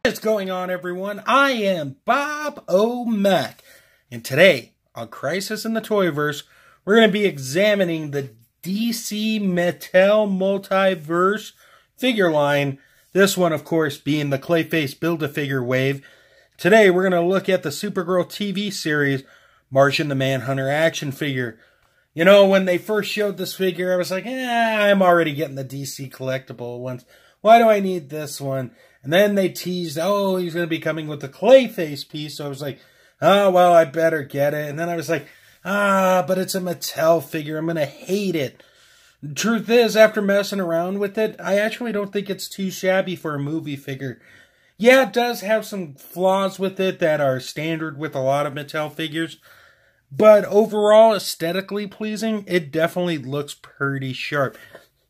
What's going on, everyone? I am Bob O'Mac, and today on Crisis in the Toyverse, we're going to be examining the DC Mattel Multiverse figure line. This one, of course, being the Clayface Build-A-Figure wave. Today, we're going to look at the Supergirl TV series, Martian the Manhunter action figure. You know, when they first showed this figure, I was like, I'm already getting the DC collectible ones. Why do I need this one? And then they teased, oh, he's going to be coming with the Clayface piece. So I was like, oh, well, I better get it. And then I was like, but it's a Mattel figure. I'm going to hate it. The truth is, after messing around with it, I actually don't think it's too shabby for a movie figure. Yeah, it does have some flaws with it that are standard with a lot of Mattel figures. But overall, aesthetically pleasing, it definitely looks pretty sharp.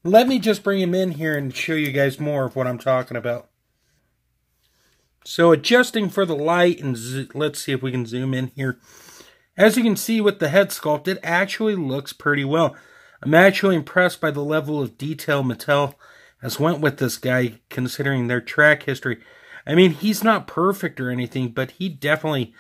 Let me just bring him in here and show you guys more of what I'm talking about. So adjusting for the light, and let's see if we can zoom in here. As you can see with the head sculpt, it actually looks pretty well. I'm actually impressed by the level of detail Mattel has went with this guy, considering their track history. I mean, he's not perfect or anything, but he definitely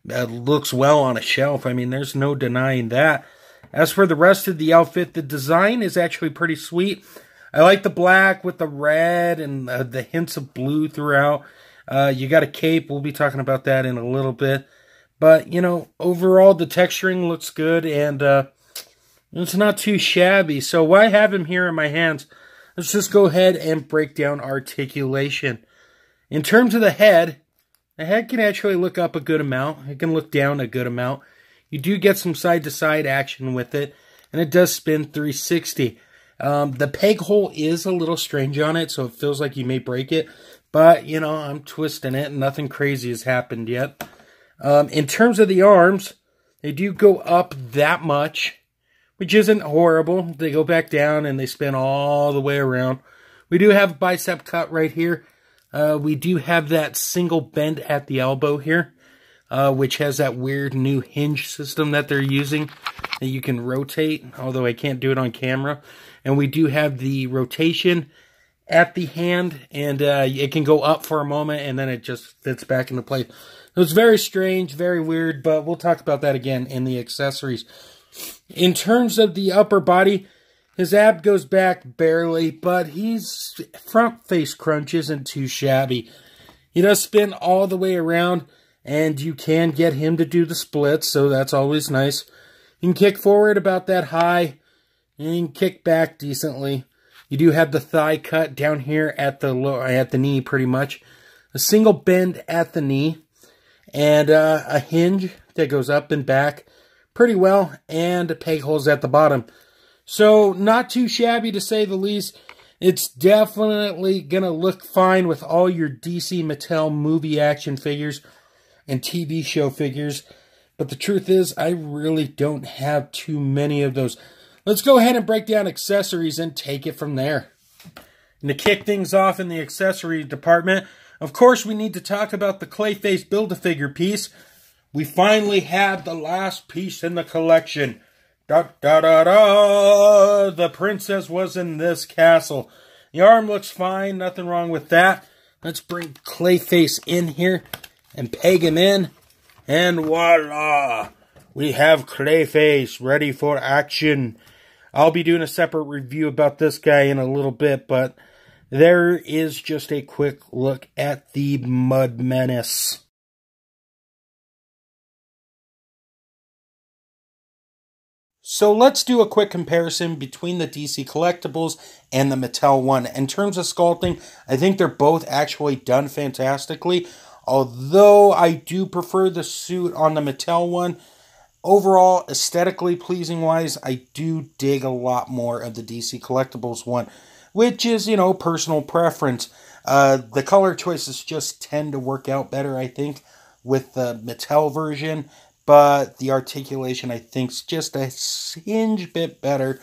looks well on a shelf. I mean, there's no denying that. As for the rest of the outfit, the design is actually pretty sweet. I like the black with the red and the hints of blue throughout. You got a cape. We'll be talking about that in a little bit. But, you know, overall, the texturing looks good, and it's not too shabby. So why have him here in my hands? Let's just go ahead and break down articulation. In terms of the head can actually look up a good amount. It can look down a good amount. You do get some side-to-side action with it, and it does spin 360. The peg hole is a little strange on it, so it feels like you may break it. But, you know, I'm twisting it, and nothing crazy has happened yet. In terms of the arms, they do go up that much, which isn't horrible. They go back down, and they spin all the way around. We do have a bicep cut right here. We do have that single bend at the elbow here, which has that weird new hinge system that they're using that you can rotate, although I can't do it on camera. And we do have the rotation at the hand, and it can go up for a moment, and then it just fits back into place. It was very strange, very weird, but we'll talk about that again in the accessories. In terms of the upper body, his ab goes back barely, but his front face crunch isn't too shabby. He does spin all the way around, and you can get him to do the splits, so that's always nice. You can kick forward about that high, and you can kick back decently. You do have the thigh cut down here at the knee, pretty much. A single bend at the knee, and a hinge that goes up and back pretty well, and peg holes at the bottom. So, not too shabby to say the least. It's definitely going to look fine with all your DC Mattel movie action figures and TV show figures. But the truth is, I really don't have too many of those. Let's go ahead and break down accessories and take it from there. And to kick things off in the accessory department, of course, we need to talk about the Clayface Build-A-Figure piece. We finally have the last piece in the collection. Da da da da! The princess was in this castle. The arm looks fine, nothing wrong with that. Let's bring Clayface in here and peg him in. And voila! We have Clayface ready for action. I'll be doing a separate review about this guy in a little bit, but there is just a quick look at the Mud Menace. So let's do a quick comparison between the DC Collectibles and the Mattel one. In terms of sculpting, I think they're both actually done fantastically. Although I do prefer the suit on the Mattel one, overall, aesthetically pleasing-wise, I do dig a lot more of the DC Collectibles one, which is, you know, personal preference. The color choices just tend to work out better, I think, with the Mattel version, but the articulation, I think, is just a hinge bit better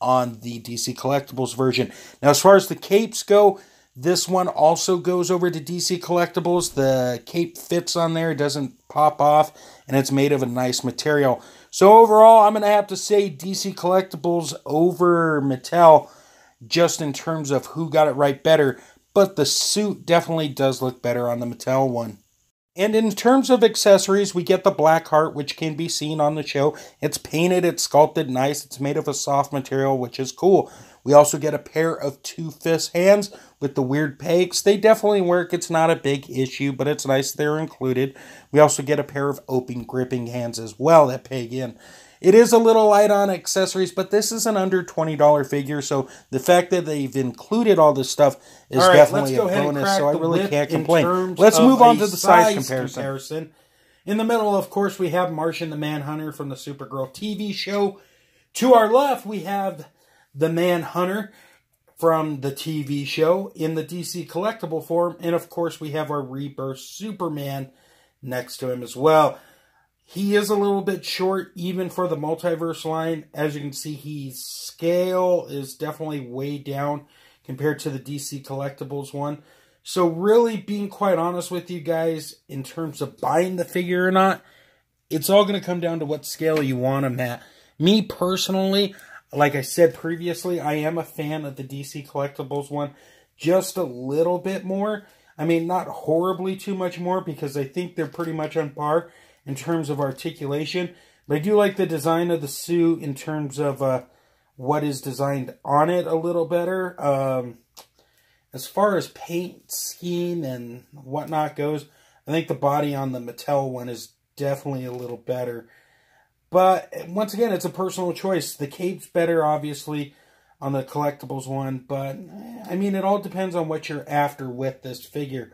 on the DC Collectibles version. Now, as far as the capes go, this one also goes over to DC Collectibles. The cape fits on there, doesn't pop off, and it's made of a nice material. So overall, I'm going to have to say DC Collectibles over Mattel, just in terms of who got it right better. but the suit definitely does look better on the Mattel one. And in terms of accessories, we get the black heart, which can be seen on the show. It's painted, it's sculpted nice, it's made of a soft material, which is cool. We also get a pair of two-fist hands with the weird pegs. They definitely work. It's not a big issue, but it's nice they're included. We also get a pair of open gripping hands as well that peg in. It is a little light on accessories, but this is an under $20 figure, so the fact that they've included all this stuff is definitely a bonus, so I really can't complain. Let's move on to the size comparison. In the middle, of course, we have Martian the Manhunter from the Supergirl TV show. To our left, we have the Manhunter from the TV show in the DC collectible form, and of course, we have our Rebirth Superman next to him as well. He is a little bit short, even for the Multiverse line. As you can see, his scale is definitely way down compared to the DC Collectibles one. So really, being quite honest with you guys, in terms of buying the figure or not, it's all going to come down to what scale you want him at. Me personally, like I said previously, I am a fan of the DC Collectibles one just a little bit more. I mean, not horribly too much more, because I think they're pretty much on par in terms of articulation. But I do like the design of the suit in terms of what is designed on it a little better. As far as paint scheme and whatnot goes, I think the body on the Mattel one is definitely a little better. But once again, it's a personal choice. The cape's better, obviously, on the collectibles one. But, I mean, it all depends on what you're after with this figure.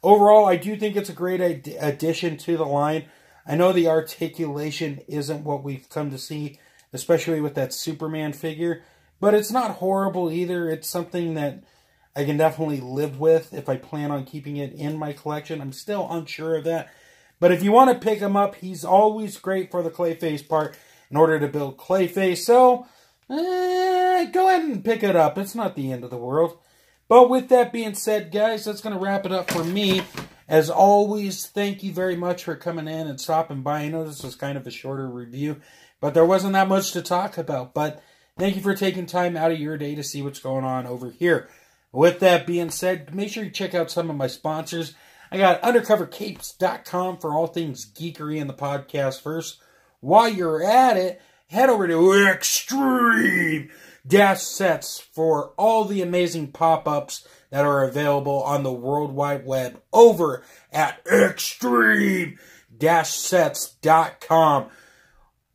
Overall, I do think it's a great addition to the line. I know the articulation isn't what we've come to see, especially with that Superman figure, but it's not horrible either. It's something that I can definitely live with if I plan on keeping it in my collection. I'm still unsure of that. But if you want to pick him up, he's always great for the Clayface part in order to build Clayface. So, go ahead and pick it up. It's not the end of the world. But with that being said, guys, that's going to wrap it up for me. As always, thank you very much for coming in and stopping by. I know this was kind of a shorter review, but there wasn't that much to talk about. But thank you for taking time out of your day to see what's going on over here. With that being said, make sure you check out some of my sponsors. I got undercovercapes.com for all things geekery in the podcast first. While you're at it, head over to Extreme Sets for all the amazing pop-ups that are available on the World Wide Web over at extreme-sets.com.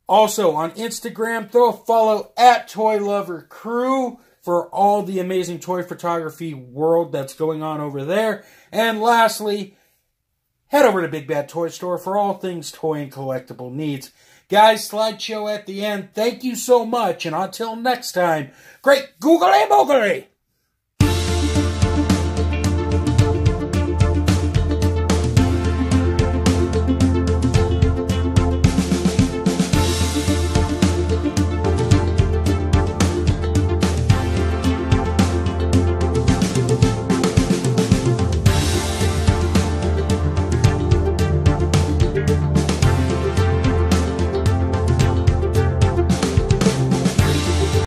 Also on Instagram, throw a follow at Toy Lover Crew for all the amazing toy photography world that's going on over there. And lastly, head over to Big Bad Toy Store for all things toy and collectible needs. Guys, slideshow at the end. Thank you so much, and until next time, great googly moogly!